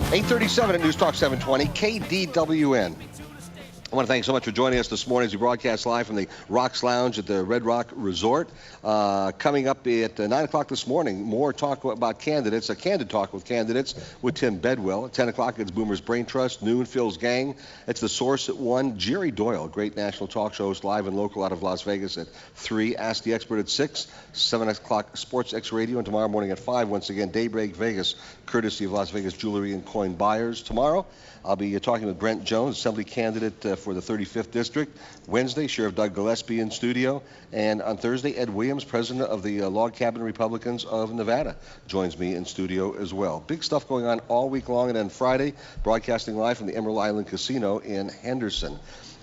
8:37 at News Talk 720 KDWN. I want to thank you so much for joining us this morning as we broadcast live from the Rocks Lounge at the Red Rock Resort. Coming up at 9 o'clock this morning, more talk about candidates, a candid talk with candidates with Tim Bedwell. At 10 o'clock, it's Boomer's Brain Trust, noon, Phil's Gang. It's The Source at 1. Jerry Doyle, great national talk show host, live and local out of Las Vegas at 3. Ask the Expert at 6. 7 o'clock, Sports X Radio. And tomorrow morning at 5, once again, Daybreak Vegas, courtesy of Las Vegas Jewelry and Coin Buyers. Tomorrow, I'll be talking with Brent Jones, Assembly candidate for the 35th District. Wednesday, Sheriff Doug Gillespie in studio. And on Thursday, Ed Williams, president of the Log Cabin Republicans of Nevada, joins me in studio as well. Big stuff going on all week long. And then Friday, broadcasting live from the Emerald Island Casino in Henderson.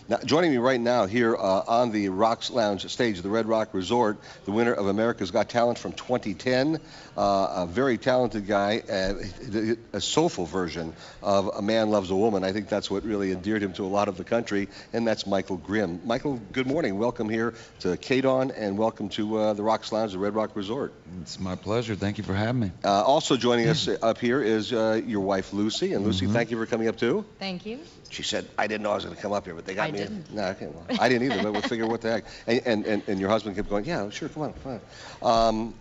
Now, joining me right now here on the Rocks Lounge stage of the Red Rock Resort, the winner of America's Got Talent from 2010, a very talented guy, a soulful version of A Man Loves a Woman. I think that's what really endeared him to a lot of the country, and that's Michael Grimm. Michael, good morning. Welcome here to KDWN, and welcome to the Rocks Lounge, the Red Rock Resort. It's my pleasure. Thank you for having me. Also joining us up here is your wife, Lucie. And Lucie, thank you for coming up too. Thank you. She said, I didn't know I was going to come up here, but they got me. Didn't. No, okay, well, I didn't either, but we'll figure what the heck. And your husband kept going, yeah, sure, come on.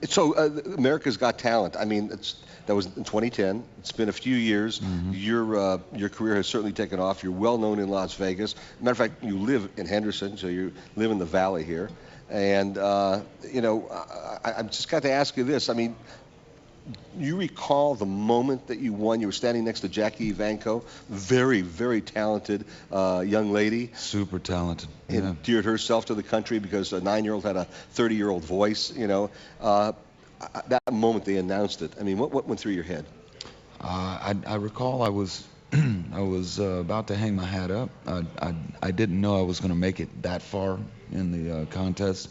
So America's Got Talent. I mean, that was in 2010. It's been a few years. Your career has certainly taken off. You're well known in Las Vegas. Matter of fact, you live in Henderson, so you live in the valley here. And, I've just got to ask you this. I mean, you recall the moment that you won? You were standing next to Jackie Evancho, very, very talented young lady. Super talented. Yeah. Endeared herself to the country because a 9-year-old had a 30-year-old voice. That moment they announced it. I mean, what went through your head? I recall I was I was about to hang my hat up. I didn't know I was going to make it that far in the contest.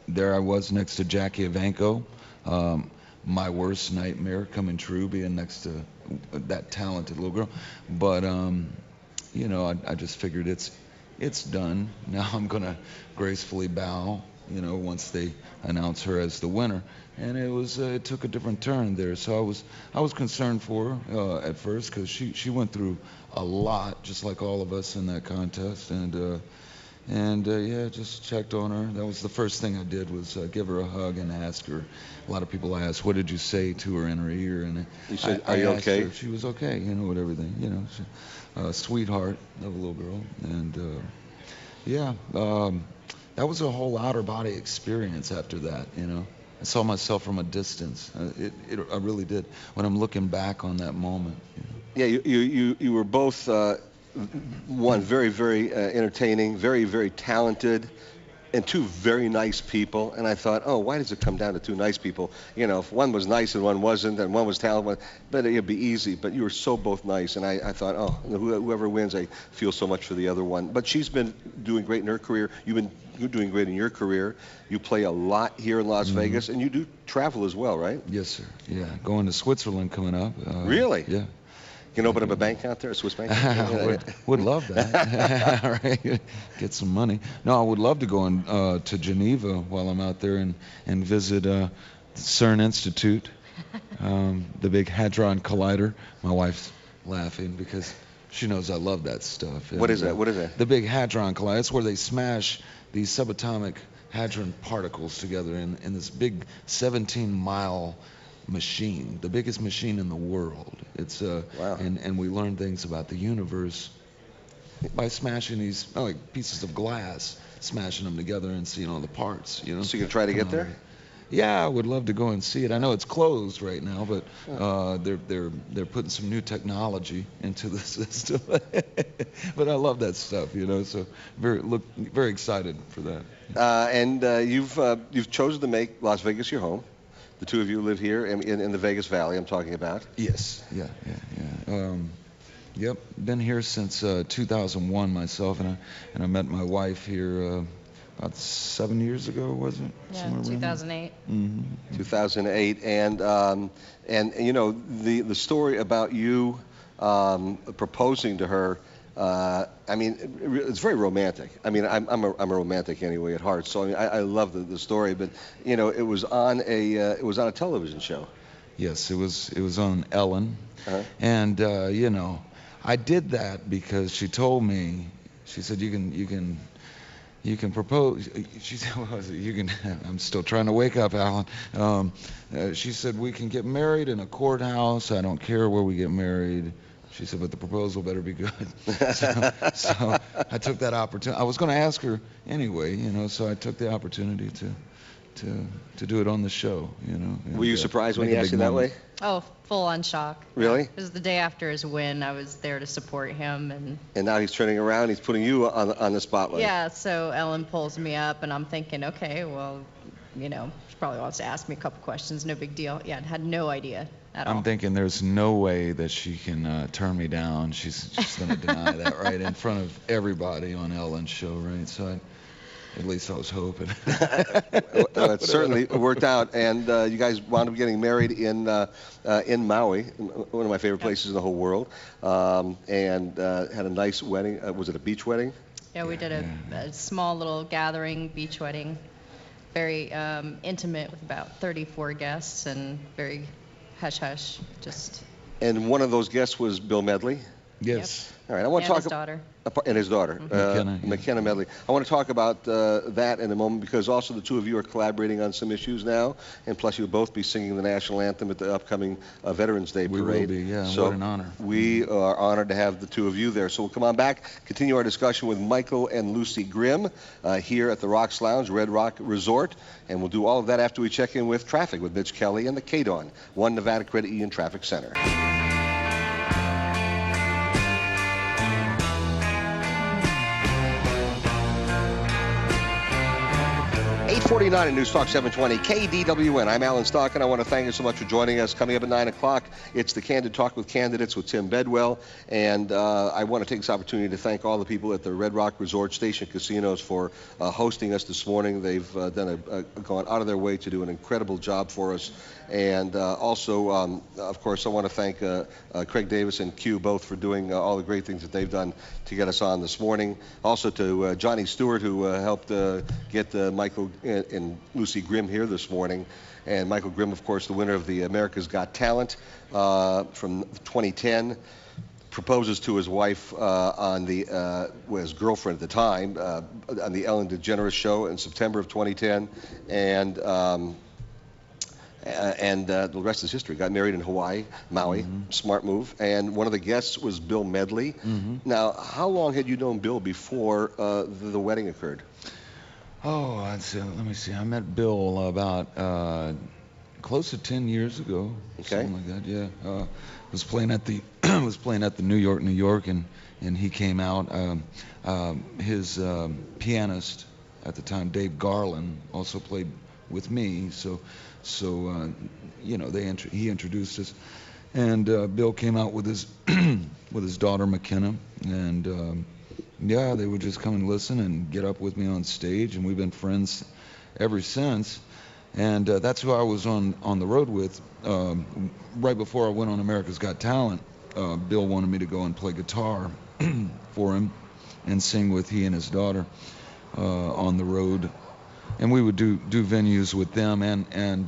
There I was next to Jackie Evancho. My worst nightmare coming true, being next to that talented little girl. But I just figured it's done. Now I'm gonna gracefully bow, once they announce her as the winner. And it took a different turn there. So I was concerned for her at first, because she went through a lot, just like all of us in that contest. And just checked on her. That was the first thing I did, was give her a hug and ask her. A lot of people ask, what did you say to her in her ear? And you said, I are you asked okay? her if she was okay, with everything. Sweetheart of a little girl. And that was a whole outer body experience after that. I saw myself from a distance. I really did. When I'm looking back on that moment. Yeah, you were both. One, very, very entertaining, very, very talented, and two very nice people. And I thought, why does it come down to two nice people? If one was nice and one wasn't, and one was talented, but it'd be easy. But you were so both nice, and I thought, whoever wins, I feel so much for the other one. But she's been doing great in her career. You've been doing great in your career. You play a lot here in Las Vegas, and you do travel as well, right? Yes, sir. Yeah, going to Switzerland coming up. Really? Yeah. You can open up a bank out there, a Swiss bank? would love that. Right? Get some money. No, I would love to go to Geneva while I'm out there and visit the CERN Institute, the big Hadron Collider. My wife's laughing because she knows I love that stuff. What is that? What is that? The big Hadron Collider. It's where they smash these subatomic hadron particles together in this big 17-mile machine, the biggest machine in the world. It's wow. And we learn things about the universe by smashing these like pieces of glass, smashing them together and seeing all the parts. So you can try to get there? Yeah, I would love to go and see it. I know it's closed right now, but they're putting some new technology into the system. But I love that stuff, So very excited for that. And you've chosen to make Las Vegas your home. The two of you live here in the Vegas Valley, I'm talking about. Yes. Yeah. Yep. Been here since 2001 myself, and I met my wife here about 7 years ago, was it? Yeah, 2008. 2008, and the story about you proposing to her. It's very romantic. I'm a romantic anyway at heart, so I love the story. But it was on a television show, Yes, it was on Ellen, Uh-huh. and you know, I did that because she told me, she said you can propose. She said, what was it? You can. I'm still trying to wake up, Alan. She said we can get married in a courthouse. I don't care where we get married. She said, but the proposal better be good. So I took that opportunity. I was going to ask her anyway, you know. So I took the opportunity to do it on the show, you know. Were you surprised when he asked you that way? Oh, full on shock. Really? Yeah. It was the day after his win. I was there to support him, And now he's turning around. He's putting you on the spotlight. yeah. So Ellen pulls me up, and I'm thinking, okay, well, you know, she probably wants to ask me a couple questions. No big deal. Yeah, I had no idea at all. I'm thinking there's no way that she can turn me down. She's just going to deny that right in front of everybody on Ellen's show, right? So at least I was hoping. It certainly worked out, and you guys wound up getting married in Maui, one of my favorite places in the whole world, and had a nice wedding. Was it a beach wedding? Yeah, we did a small little gathering, beach wedding, very intimate with about 34 guests and very hush-hush, just. And one of those guests was Bill Medley? Yes. All right, I want to And talk his daughter. And his daughter, McKenna, yeah. McKenna Medley. I want to talk about that in a moment, because also the two of you are collaborating on some issues now, and plus you'll both be singing the national anthem at the upcoming Veterans Day We parade. will be, yeah. So what an honor. we are honored to have the two of you there. So we'll come on back, continue our discussion with Michael and Lucie Grimm here at the Rocks Lounge, Red Rock Resort, and we'll do all of that after we check in with traffic with Mitch Kelly and the KDWN, One Nevada Credit Union Traffic Center. 8:49 at News Talk 720 KDWN. I'm Alan Stock, and I want to thank you so much for joining us. Coming up at 9 o'clock, it's the Candid Talk with Candidates with Tim Bedwell. And I want to take this opportunity to thank all the people at the Red Rock Resort Station Casinos for hosting us this morning. They've gone out of their way to do an incredible job for us. And also, of course, I want to thank Craig Davis and Q both for doing all the great things that they've done to get us on this morning. Also to Johnny Stewart, who helped get Michael and Lucie Grimm here this morning. And Michael Grimm, of course, the winner of the America's Got Talent from 2010. Proposes to his wife on the his girlfriend at the time on the Ellen DeGeneres show in September of 2010, and the rest is history. Got married in Hawaii, Maui. Mm-hmm. Smart move. And one of the guests was Bill Medley. Mm-hmm. Now, how long had you known Bill before the wedding occurred? Oh, let me see. I met Bill about close to 10 years ago. Okay. Something like that. Yeah. Was playing at the New York, and he came out. His pianist at the time, Dave Garland, also played with me. So you know, he introduced us, and Bill came out with his with his daughter McKenna, and yeah, they would just come and listen and get up with me on stage, and we've been friends ever since. And that's who I was on the road with. Right before I went on America's Got Talent, Bill wanted me to go and play guitar for him and sing with he and his daughter on the road. And we would do venues with them and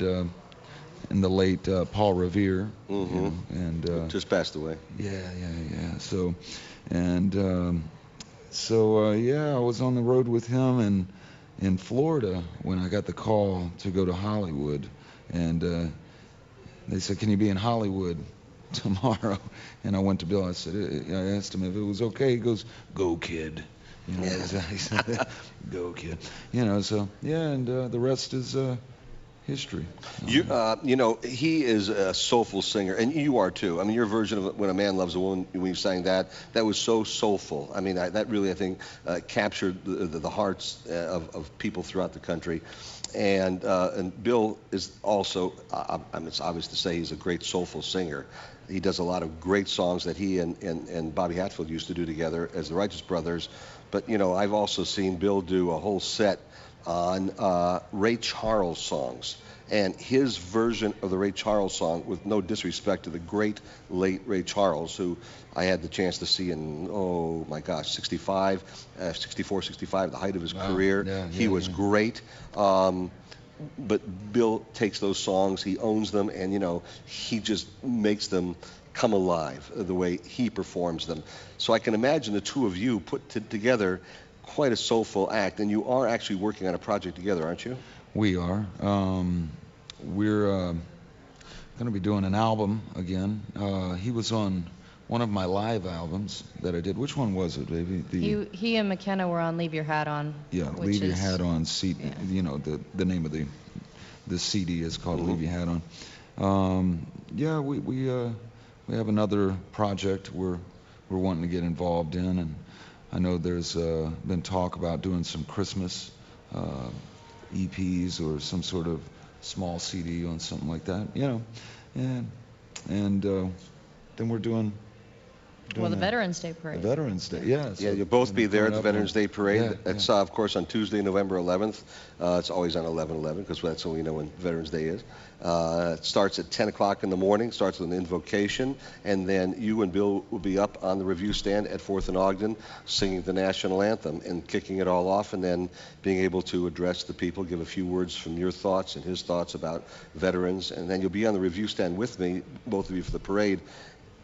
the late Paul Revere. Mm-hmm. You know, and Just passed away. yeah. So yeah, I was on the road with him in Florida when I got the call to go to Hollywood, and they said, "Can you be in Hollywood tomorrow?" And I went to Bill. I asked him if it was okay. He goes, "Go, kid." You know, he said, "Go, kid." You know, so yeah, and the rest is history. You know, he is a soulful singer, and you are too. I mean, your version of "When a Man Loves a Woman," when you sang that was so soulful. I mean, that really, I think, captured the hearts of people throughout the country. And Bill is also, it's obvious to say, he's a great soulful singer. He does a lot of great songs that he and Bobby Hatfield used to do together as the Righteous Brothers. But, you know, I've also seen Bill do a whole set on Ray Charles songs. And his version of the Ray Charles song, with no disrespect to the great late Ray Charles, who I had the chance to see in, 64, 65, the height of his career. Yeah, He was great. but Bill takes those songs, he owns them, and he just makes them come alive the way he performs them. So I can imagine the two of you put together quite a soulful act, and you are actually working on a project together, aren't you? We are. We're going to be doing an album again. He was on one of my live albums that I did. Which one was it, baby? He and McKenna were on Leave Your Hat On. Yeah, Leave Your Hat On. CD. Yeah. The name of the CD is called Leave Your Hat On. Yeah, we have another project we're wanting to get involved in, and I know there's been talk about doing some Christmas EPs or some sort of small CD on something like that, and then we're doing the Veterans Day Parade. The Veterans Day, yeah. So, yeah, you'll both be there at the Veterans Day Parade. Yeah, It's, of course, on Tuesday, November 11th. It's always on 11/11 because that's when we know when Veterans Day is. It starts at 10 o'clock in the morning, starts with an invocation, and then you and Bill will be up on the review stand at 4th and Ogden singing the national anthem and kicking it all off, and then being able to address the people, give a few words from your thoughts and his thoughts about veterans, and then you'll be on the review stand with me, both of you, for the parade.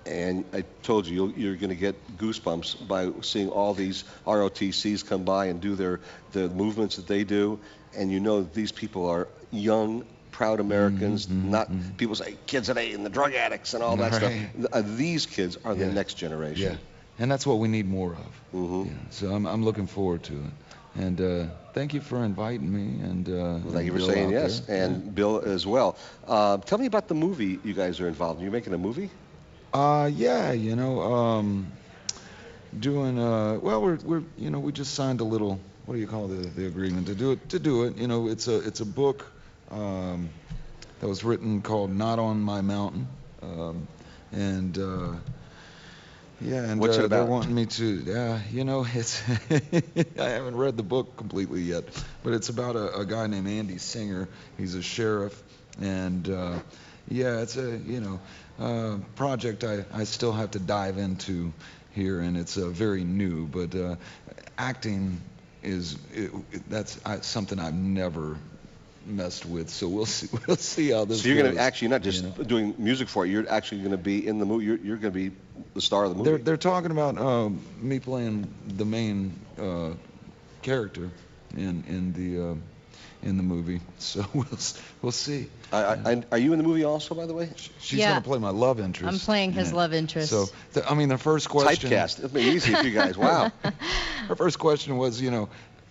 And I told you, you're going to get goosebumps by seeing all these ROTCs come by and do the movements that they do. And these people are young, proud Americans, not people say kids today and the drug addicts and all that stuff. These kids are the next generation. Yeah, and that's what we need more of. Yeah, so I'm looking forward to it. And thank you for inviting me. And thank you for Bill saying out yes, there. and Bill as well. Tell me about the movie you guys are involved in. You're making a movie? Yeah, doing well, we just signed a little, what do you call the agreement to do it. It's a book that was written called Not on My Mountain. And What's it about? they're wanting me to, it's I haven't read the book completely yet, but it's about a guy named Andy Singer. He's a sheriff, and it's a project I still have to dive into here, and it's very new, but acting that's something I've never messed with, so we'll see how this goes. So you're going to actually not just doing music for it, you're actually going to be in the movie, you're going to be the star of the movie. They're talking about me playing the main character in the movie, so we'll see. Are you in the movie also, by the way? She's going to play my love interest. I'm playing his love interest. So, the first question... Typecast. It'll be easy for you guys. Wow. Her first question was,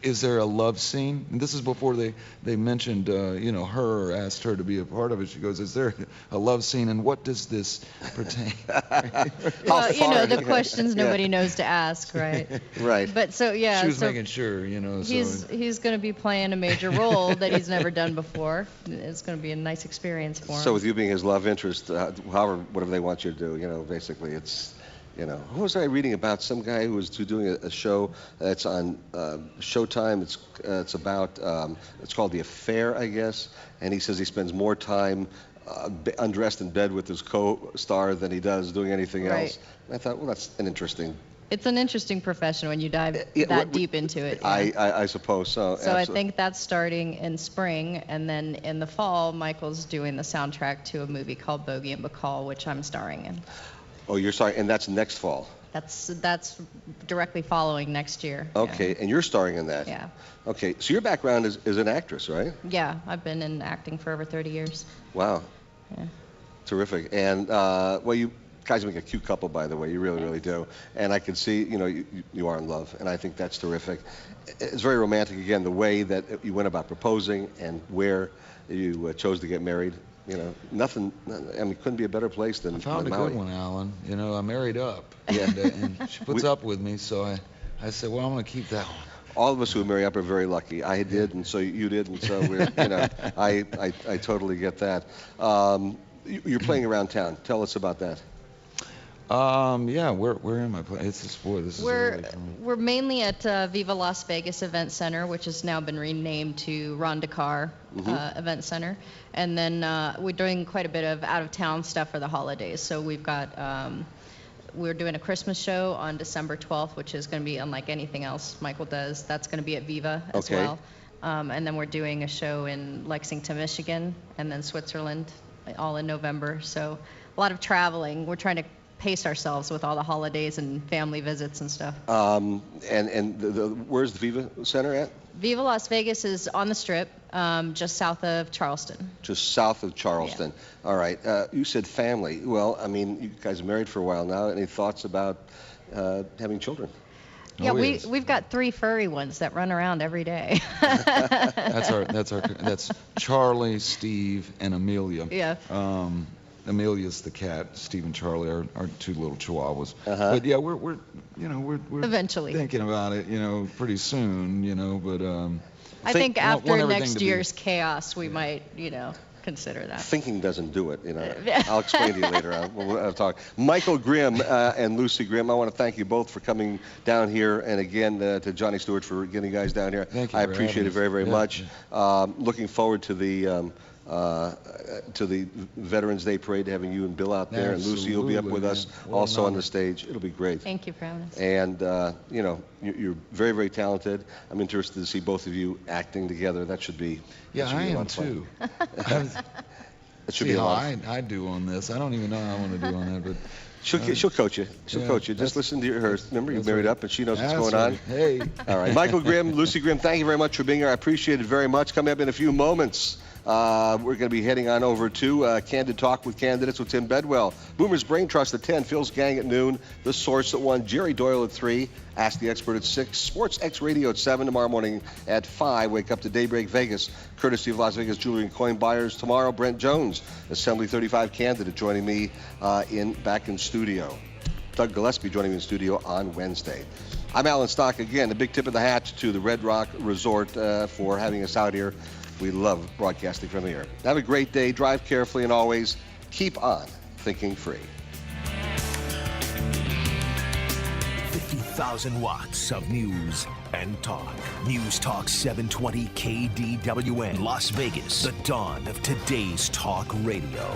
is there a love scene? And this is before they mentioned, her or asked her to be a part of it. She goes, is there a love scene, and what does this pertain? Well, the questions nobody knows to ask, right? Right. But so, She was making sure, He's going to be playing a major role that he's never done before. It's going to be a nice experience for him. So with you being his love interest, whatever they want you to do, basically it's... who was I reading about? Some guy who was doing a show that's on Showtime. It's about it's called The Affair, I guess. And he says he spends more time undressed in bed with his co-star than he does doing anything else. And I thought, well, that's an interesting. It's an interesting profession when you dive deep into it. I suppose so. So I think that's starting in spring, and then in the fall, Michael's doing the soundtrack to a movie called Bogey and Bacall, which I'm starring in. Oh, you're sorry, and that's next fall. That's directly following next year. Okay, and you're starring in that. Yeah. Okay, so your background is an actress, right? Yeah, I've been in acting for over 30 years. Wow. Yeah. Terrific. And you guys make a cute couple, by the way. You really, really do. And I can see, you are in love, and I think that's terrific. It's very romantic. Again, the way that you went about proposing and where you chose to get married. Nothing. Couldn't be a better place than. I found a good one, Alan. I married up. Yeah. And she puts up with me, so I said, well, I'm going to keep that one. All of us who marry up are very lucky. I did, and so you did, and so we're. I totally get that. You're playing around town. Tell us about that. We're in my place. We're mainly at Viva Las Vegas Event Center, which has now been renamed to Ron Dakar Event Center, and then we're doing quite a bit of out-of-town stuff for the holidays. So we've got we're doing a Christmas show on December 12th, which is going to be unlike anything else Michael does. That's going to be at Viva as well. And then we're doing a show in Lexington, Michigan, and then Switzerland, all in November. So a lot of traveling. We're trying to pace ourselves with all the holidays and family visits and stuff. Where's the Viva Center at? Viva Las Vegas is on the Strip, just south of Charleston. Just south of Charleston. Yeah. All right. You said family. Well, I mean, you guys are married for a while now. Any thoughts about having children? Yeah, Oh, yes. we've got 3 furry ones that run around every day. That's Charlie, Steve, and Amelia. Yeah. Amelia's the cat. Steve and Charlie are 2 little chihuahuas. But yeah, we're Eventually thinking about it, pretty soon, but I think want after everything next to be- year's chaos, we might, consider that. Thinking doesn't do it, I'll explain to you later. We'll talk. Michael Grimm and Lucie Grimm, I want to thank you both for coming down here, and again to Johnny Stewart for getting you guys down here. Thank you I for appreciate it having very, us. very Yeah, much. Looking forward to the Veterans Day parade, having you and Bill out there, and Lucie will be up with us Absolutely, man. What also an on honor. the stage. It'll be great. Thank you for having us. And you're very, very talented. I'm interested to see both of you acting together. That should be. Yeah, that should I be a lot am of fun. too. It should See be a how lot. I do on this. I don't even know how I want to do on that, but She'll coach you. She'll yeah, coach you. Just that's- listen to her. Remember, you that's married right. up, and she knows what's That's going on. right. Hey. All right. Michael Grimm, Lucie Grimm, thank you very much for being here. I appreciate it very much. Coming up in a few moments, we're going to be heading on over to Candid Talk with Candidates with Tim Bedwell. Boomer's Brain Trust at 10, Phil's Gang at noon, The Source at 1, Jerry Doyle at 3, Ask the Expert at 6, Sports X Radio at 7, tomorrow morning at 5. Wake up to Daybreak Vegas, courtesy of Las Vegas Jewelry and Coin Buyers. Tomorrow, Brent Jones, Assembly 35 candidate, joining me back in studio. Doug Gillespie joining me in studio on Wednesday. I'm Alan Stock again. A big tip of the hat to the Red Rock Resort for having us out here. We love broadcasting from here. Have a great day. Drive carefully, and always keep on thinking free. 50,000 watts of news and talk. News Talk 720 KDWN, Las Vegas, the dawn of today's talk radio.